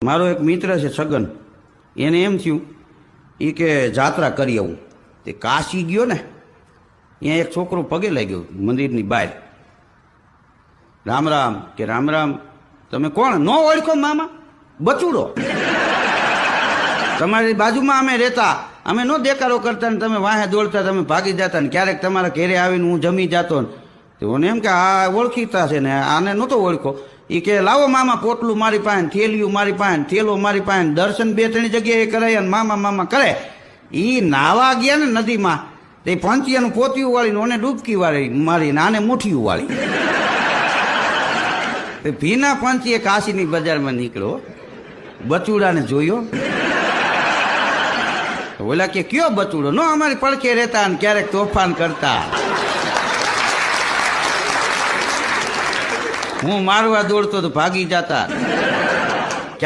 મારો એક મિત્ર છે છગન, એને એમ થયું એ કે જાત્રા કરી આવું. તે કાશી ગયો ને, ત્યાં એક છોકરો પગે લાગ્યો મંદિરની બહાર. રામ રામ કે રામ રામ. તમે કોણ? નો ઓળખો મામા? બચુડો. તમારી બાજુમાં અમે રહેતા, અમે નો દેકારો કરતા ને તમે વાહે દોડતા, તમે ભાગી જતા ને ક્યારેક તમારા ઘેરે આવીને હું જમી જતો ને. તો એમ કે આ ઓળખીતા છે ને આને નહોતો ઓળખો. એ કે લાવો મામા પોટલું મારી પાસે, થેલિયું મારી પાસે, થેલો મારી પાસે, દર્શન 2-3 જગ્યાએ કરાય અને મામા મામા કરે. એ નાવા ગયા ને નદીમાં, તે પંચિયાનું પોતિયું વાળીને ઓને ડૂબકી વાળી મારીને આને મુઠિયું વાળી. ભીના પંચીએ કાશીની બજારમાં નીકળ્યો, બચુડાને જોયો. ઓલા કે કયો બચુડો? નો અમારી પડખે રહેતા અને ક્યારેક તોફાન કરતા. હું મારવા દોડતો તો ભાગી જતા.